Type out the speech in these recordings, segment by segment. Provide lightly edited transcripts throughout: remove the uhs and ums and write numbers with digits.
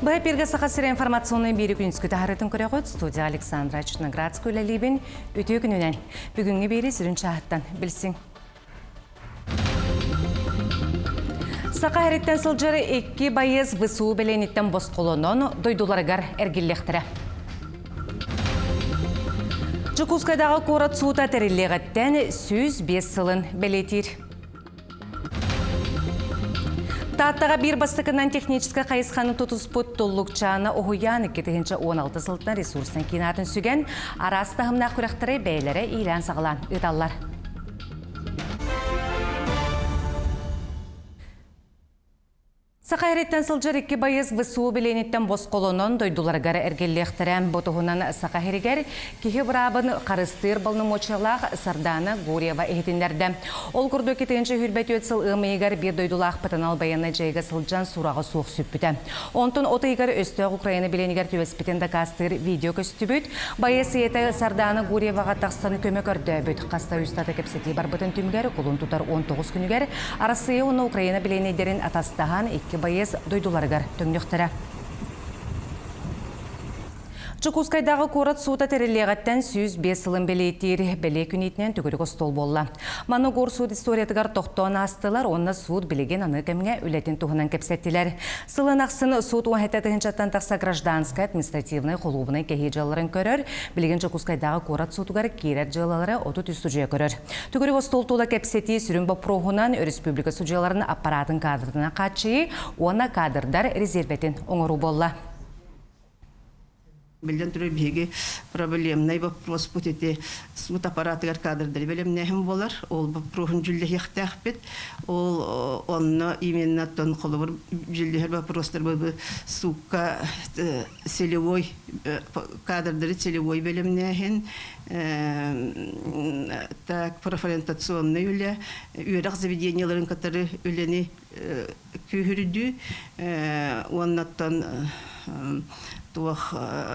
Бұл әперге сақасыры информационный бері күніскі тағырытын көріғыт студия Александра Чудноградск өлелейбін өте күнінен. Бүгінгі бері сүрінші ағыттан білсің. Сақа әреттен сылжары 2 байыз высу беленеттен бос қолонын дойдуларығар әргеллектірі. Жукускайдағы қорат суыта тәрелеғаттен сөз 5 сылын белетір. Таттаға бір бастықынан техническа қайысқаны тұтыс бұт толлықчаны оғуян 2016 сылтына ресурсын кинатын сүген арастағымна құрақтыры бәйлері илән сағылан ұталар. Сақайреттен сылжыр 2 байыз высу біленеттен бос қолонын дойдуларғары әргеллектірен бұтығынан сақайрегер кеге бұрабын қарыстыр балны мочалақ сарданы Гурьева ехетіндерді. Ол күрді кетенші хүрбәт өтсіл ұмейгар бір дойдулақ пытын албайыны жайға сылжан сұрағы суық сүппіті. Онтын отығар өстіғ Украина біленігер төвеспетенді қастыр видео көстібіт. Байыз еті сарданы Гурьеваға тақстаны көмек өрді бүт. Қаста үстаты кепсеті бар бұтын түмгер, құлын тұтар 19 күнігер. Арасы оны Украина біленедерін атастаған байыз дойдуларығар төңнектірі. Жукускайдағы қорат суыта тәрелеғаттен сөз 5 сылын белейтер, беле күнетінен түгірігі стол болла. Маны қор суыт историятығар тоқтуан астылар, онына суыт білеген аны кәмге үлетін тұғынан кәпсеттілер. Сылын ақсын суыт 17-тен тақса гражданскай административный қолуыны кәхей жаларын көрір, білеген Жукускайдағы қорат суытығар керер жалалары отут үсті жүйе көрір. Түгірігі стол тула кәпсетті сүрінбі проғынан республика судьяларын аппаратын кадрына қатшығы, оны кадрдар резерветін оңыру болла. Билден түрі беге проблемный вопрос путете суд аппаратыгар кадрдар белемнехим болар. Ол вопросын жүлде хектах бет. Ол онно именно тон холовар жүлдехер вопростар бу сука селевой кадрдар селевой белемнехин так профориентационный үле үйрак заведенияларын катары үлени күйүрдү оннаттан туах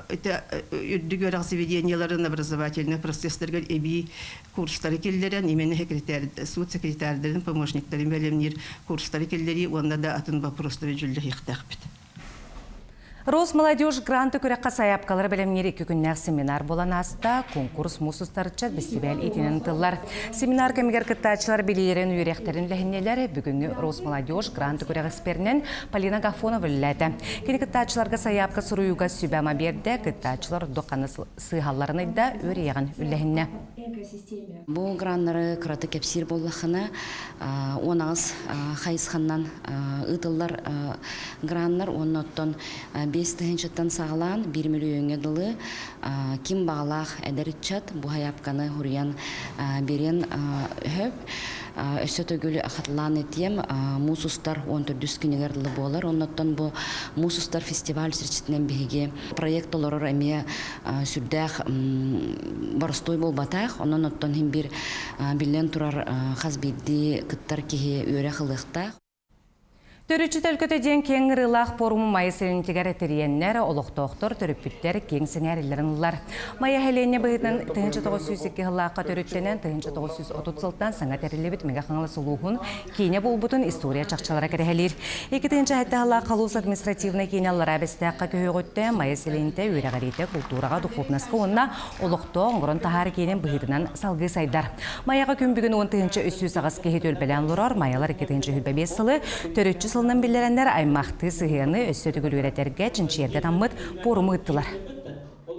это юридические заведенияларын образовательных процесстерге эби курстары келлерен именно секретарь суд секретарьдерин помощниктарын белемнир курстары келлери онда да атын вопростары жүлде хектахбит. Росмолодежь гранты көрәққа саяпқалары білімнер 2 күннәқ семинар болан аста конкурс мұсыстарычат бестебәл етінен тыллар. Семинар кәмігер кіттачылар білерін үйректерін ләхіннелері бүгінгі Росмолодежь гранты көрәқ эксперінен Полина Гафонова үләді. Кені кіттачыларға саяпқа сұруюға сүбәма берді, кіттачылар доқаны сыйғаларыны да өрияған үләхінне. Бұл граннары қыраты кәпсир боллақына, онағыз қайысқаннан ұтылар граннар, оныттан 5-тен сағылан 1 миллион дылы ким бағалақ әдәрітчат бұ хаяпқаны хүриян берен өп. Өсі төгілі ақатлан етем мұсустар 14 күнігерділі болар. Оннаттан бұл мұсустар фестиваль сірчетінен бейге проектолары әме сүрдәқ барыстой бол батақ. Оннаттан хем бір білен тұрар қазбейді күттар кеге өре қылықтақ. Төрүчі төлкөтеден кеңірілақ порумы майысылын тегер әтериеннер, олықтоқтыр, төріппіттер, кеңсіңәрілерін ұлар. Майя әлене бұғытын 1902 ғылаққа төріттенен 1930 сылттан саңа тәрілебіт мегақаңылы сұлуғын кейіне бол бұтын история чақчалара кәрәлер. 2-ші әтті ғылақ қалуыз административны кейіне аллара бәстіққа көхіғытты майысылынты өрәғареті культураға дұқылпнасқы онына олықтоқ ұңғырын тахар кейінен бұғытынан салғы сайдар. Майяға күн бүгін 10-ші үсі сағыз кехет өлбәлән лұрар, майялар 2-ші хүлбәбес сылы, төрүчі сылынан білдерендер аймақты сығыны өсі түгіл өретерге чинчиерде таммыт порумы ұттылар.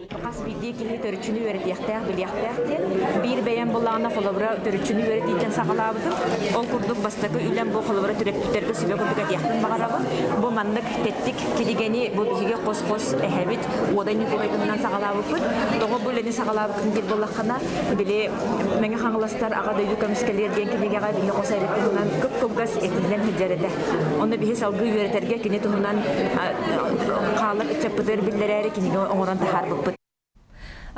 Қас бидде келі төрүчүнү өретияқтақ, білияқтақты. Бір бәйен болағына қолабыра төрүчүнү өретейден сағалабыдым. Ол күрдік бастықы үйлен бұл қолабыра түреппітергі сөбе күрдік әтияқтың бағарабы. Бұл маңдық теттік келігені бұл бігеге қос-қос әхәбіт одан нүкелегінен сағалабы. Доғы бұл әне сағалабы күнгел болаққана біле мәңі қаңыластар аға дөйді көміскелер ден келегеға біге қос әрекетінен көп-көпгаз етінден хүджереді. Оны біге салғы өретерге кене тұғынан қалып үтчаппыдыр білдер әрі кенеге оңыран тахар бұппыд.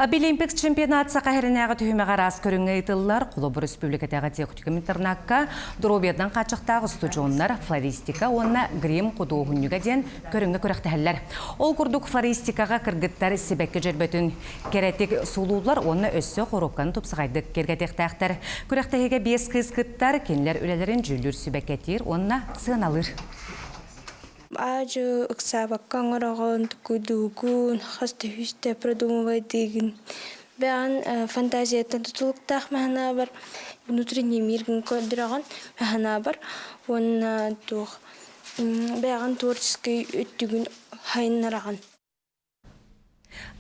Олимпик чемпионат сақайрынағы түйімеға рас көріңі етілілер. Құлыбыр республикатағы текутігі интернаққа дұробердің қачықтағы студионлар, флористика, онына грим құду ғынюға ден көріңі көріқтәлілер. Ол күрдік флористикаға кіргіттар себекке жүрбетін керетек сұлулар, онына өссі қорыққаны тұпсығайдық кергетектәқтір. Көріқтәге 5 қыз кіттар, кенлер өлелерін жүлдір себеккетер, онына сығын алыр. Aju иксабакка оңорогон тукудугун хастыхүстэ продумывайдыгын. Бәган фантазияттан тутулуктах мәхана бар. Внутренний миргін көрдіраған мәхана бар. Он тух бәган творческий өттүгін хайыннараған.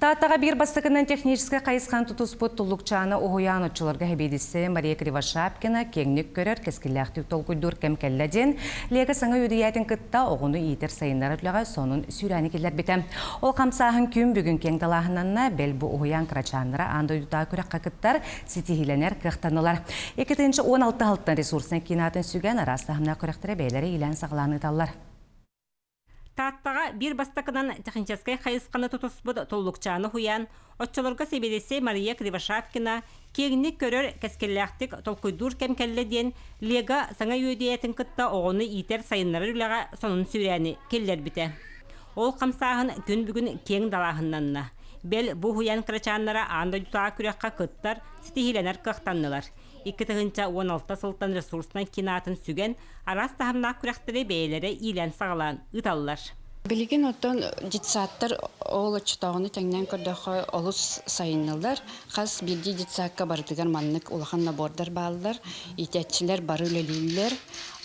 Тааттаға бир бастықынан техническа қайысқан тұтуспыт тұллықчаны оғуян ұтчыларға хебедісі Мария Кривошапкина кеңнік көрер кескілләқтік толкүйдір кәмкәлләден легі саңа өдіятын кытта оғыны етер сайынлар өтліға сонын сүйрәні келер бітім. Ол қамсағын күн бүгін кең талағынанна бәл бұ оғуян крачаныра аңды ұйдыға көрек қақыттар сетихиленер қықтанылар. 2-16 ресурсына кинатын сүген арастағымна көректірі бәйлері илән сағыланы талар. Тааттаға бир бастакынан техническай хайысқаны тұтыспыд толлукчаны хуян, отчылырға себедесе Мария Кривошапкина кегінік көрер кәскелләқтік толкуйдур кәмкәлледен лега саңа өйдейтін кытта оғыны итер сайынлары үліға сонын сүрәні келлер біте. Ол қамсағын күн бүгін кең далағыннанна. Бел бұ хуян крачанлара анда jutаға күрекқа кыттар сетихиленер қықтаннылар. 2-16 сылтан ресурсынан кинатын сүген арас тахымнақ күректері бәйлері илән сағылан ұталылар. Білген оттан жетсаттар ол ұчтағыны тәңнен көрдіқі олыс сайынылдар. Қас білді жетсаққа бардығар маннық улахан набордар балылар, итәтчілер бары өлелілер,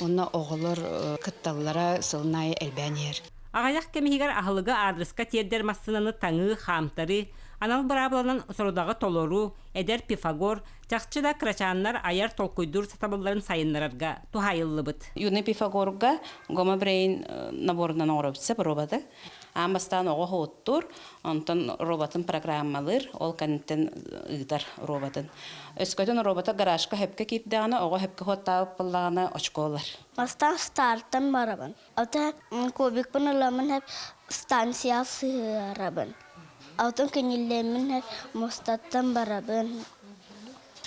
оны оғылыр кытталылара сылынайы әлбәнер. Ағаяқ кемігер ағылығы адресқа тердер массынаны таңы, хамтары, анал барабыланын сұрыдағы толору, әдер Пифагор, жақчыда крачаннар аяр толкуйдур сатабыларын сайынларарға тухайылы бұд. Юны Пифагорға гома брейн наборынан оробытса роботы. Амастан оғы хоттур, онтан роботын программалыр, ол кәнттен ұйтар роботын. Өскөтін роботы гаражқа хөпке кепдіғаны, оғы хөпке хоттауып бұллағаны очколар. Бастан стартын барабын. Ата кубик бұны ламын хөп станция сығарабын. Алтын кенелемін мостаттан барабын.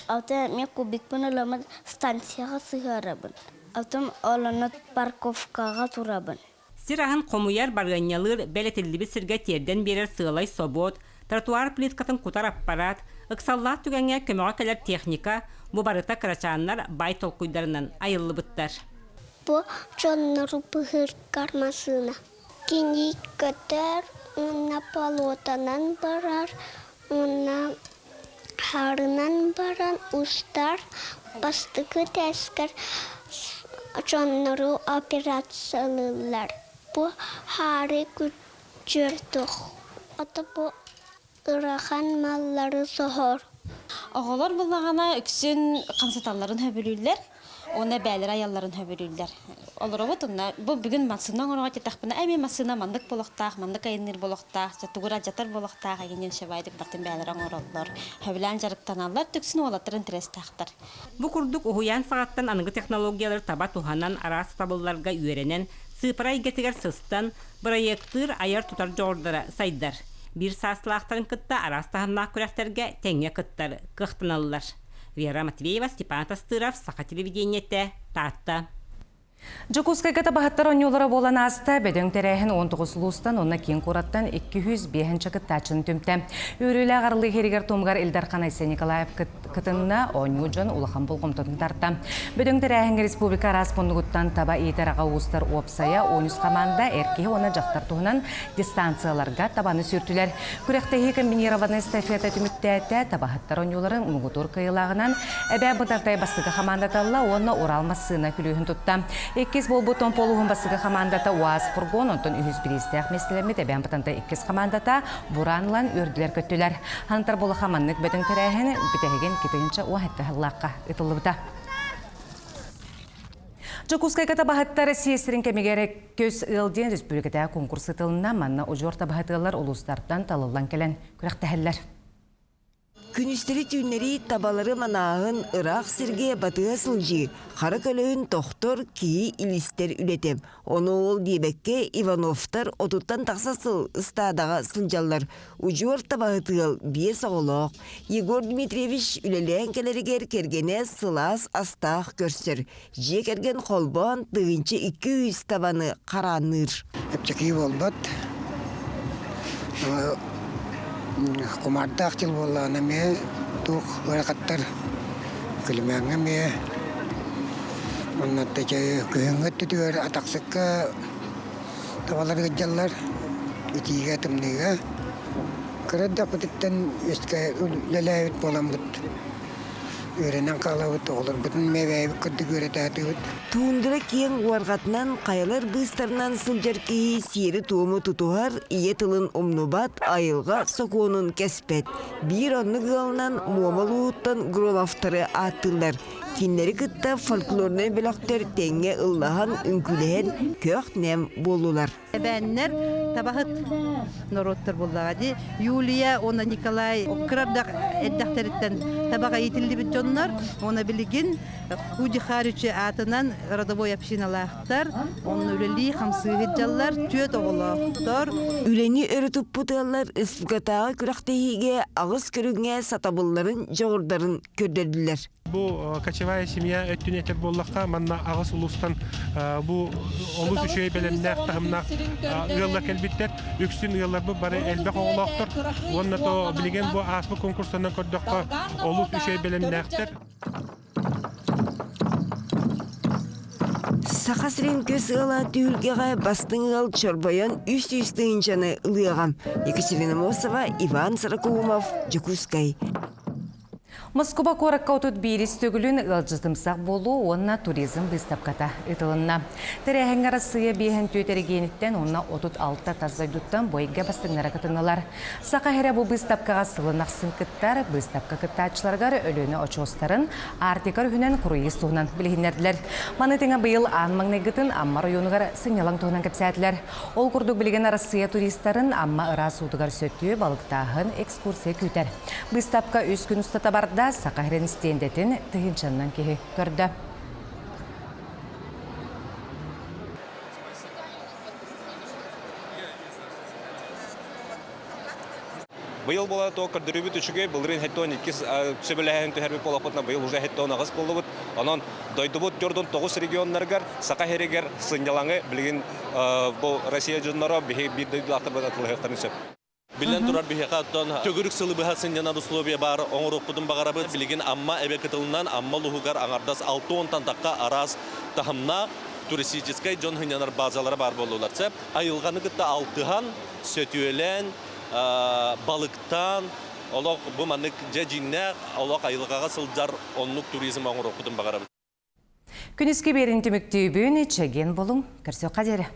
Алтын мен кубик бұны ламын станцияға сығарабын. Алтын оланы парковкаға турабын. Сирахын қомуяр барганялыр бәлетілді сірге терден берер сығылай собот, тротуар плиткатын кутар аппарат, ықсаллақ түгенге көмеға кәлер техника, бұ барыта крачанлар бай толкуйдарынан айылы бұттар. Бұ чонныру бұғыр кармасына. Кені көтер, ұна полотанан барар, ұна харынан баран ұстар, бастықы тәскер чонныру операциялылар. Бұ хары күчірдіқ. Ата бұ ұрахан маллары соғыр. Оғылар бұлағана үксін қамсаталарын хөбілілер, оны бәлір аяларын хөбілілер. Олар оғытынна, бұл бүгін масынан оңыға тетақпына, әме масына мандық болықтақ, мандық айыныр болықтақ, тұғыра жатар болықтақ, әгенен шабайдық бартын бәлір оңыралар. Хөбілән жарықтан алар, түксін олаттырын тірестақтар. Бұ күрдік ұғыян сағаттан анығы технологиялар таба туғанан арасы табылларға үйеренен, сыпырай гетігер сыстан, проекттыр аяр тұтар жоғырдары сайдар. Bir saaslaqtарын кытта арастағыннақ күрәқтерге тәңе кыттары қықтыналылар. Вера Матвеева, Степан Тастыров, Сақа телевидениетте, Таатта. Жокускайгата бахаттар оньолары болан аста бәдің тәрәхін 19 лустан, онна кен қораттан 205 кыттачын түмті. Өрілі ағарлы херігер томғар Илдархан Айсе Николаев кытынна оньюджан улахан болғымтын тарта. Бәдің тәрәхін республика распондығыттан таба етараға ұстар опсая 13 команда әркеге оны жақтар туғынан дистанцияларға табаны сүртілер. Күректегі комбинированный эстафета түміттәті табахаттар оньолары мұғытур кайылағынан әбә бұдардай бастығы командаталла оны оралмасына күлігін тұтта. Еккіз бол бұтон полуғын басығы командата УАЗ фургон, онтын үйіз бірістіғ месілемі тәбән бұтанда еккіз командата бұранлан өрділер көттілер. Хантар болы қаманлық бөтін тәрәхін бітәген кетігінші уағытты ғылаққа ұтылы бұта. Жокускайгата бахаттары сиестерін кәмегері көз ұлден республикада конкурсы тылына манна ұжорта бахаттылар ұлыстардан талылан келен күрәқтәхілер. Күністері түйінері табалары манағын Ирақ сірге батыға сылжы, қары көлігін тоқтор кейі илістер үлетем. Оны ол дейбәкке Ивановтар отуттан тақсасыл ұстадаға сылжалар. Ұжуар табағытығыл бие соғылық. Егор Дмитриевич үлелен кәлерігер кергене сылас астақ көрсір. Же керген қолбан тығынчы 200 табаны қараныр. Әптекі болбат. Құмарда ақтил болғаны ме, тұқ ғырақаттар күлмәңі ме, оннатты күйіңгі түтігер атақсыққа Tavalar gajjallar itiga tımniga. Kırada pıtıttan üstka lelayet bolamut. Öğrenen kalavut olur. Bütün meyveyi kırdı göretatı. Туындыра кең уарғатынан қайалар быстарынан сылжар кейі сері туымы тұтуғар, ие тылын омнубат айылға соқуының кәспет. Бір онны ғалынан муамалуыттан громафтары аттылар. Кинлері кытта фольклорны біліқтер тәңе ыллахан үңкілеген көк нәм болулар. Бәннер табахыт народтар боллағады. Юлия, она Николай, кырардақ әддәқтеріттен табаға етілді біт жонлар. Оны білігін Худи Харичи атынан родовой общиналақтар, оны үлелі қамсығы жаллар, түйет оғылақтар. Үлені өрітіп бұталар республикатаға күрақтегеге ағыз көріңе сатабылларын жоғырдарын көрдерділер. Бу кочевая семья өттүнетер боллаққа манна ағыз улустан бу олус үшөй белемнәк тағымнақ ұялла кәлбиттер үксін ұяллар бұ бары әлбәқ оғылақтыр. Онна то білген бу аспы конкурстанан көрдіққа олус үшөй белемнәктер. Сақасырын көз ұла түйілгеға бастың ғал чорбайан үст-үстігін жаны ұлығам. Екатерина Мосова, Иван Саракумов, Жукускай. Москва коракка отут бирис төгілін ғалжыздымсақ болу, онна туризм выставката ұтылынна. Тірәхен арасыya бейхен түйетергенеттен онна отут алта тазайдуттан бойға бастыңнара кытыналар. Сақа хәрі бұл выставкаға сылынақсын кыттар, выставка кыттачыларғар өліні очостарын артикар хүнен круиз туғынан білгендерділер. Манытыңа бұйыл анмаңны гытын амма районығар сыңялан туғынан кәпсәділер. Ол күрдік білген арасыya туристарын амма ыра судығар сөттіі балықтағын экскурсия күйтер. Выставка үз күн ұстата барды. Сақахрен стендетін тығыншаннан кеге көрді. Быйыл бола то кырдырыбыт үчүгө былрын хеттон 2 сөбөлөһөн төһөрбү болопутна быйыл уже хеттон агыс болубут. Анан дойдубут 4-9 регионнаргар Сакахерегер сынялаңы билген бу Россия жоннора бихи бидди атыбатылыктарын сөп. Билен турар бихекаттан төгүрүк сылы быхасын жана условия бар оңорукпудун багарабы билген амма эбекетылынан амма лугугар аңардас 6-10 тантакка арас тахымна туристической жон хынянар базалары бар болуларча айылганы кытта 6хан сөтүөлен балыктан олок бу манык жежинне олок айылгага сылжар оннук туризм оңорукпудун багарабы. Күнүскө беринти мүктүүбүн чеген болуң көрсө кадери.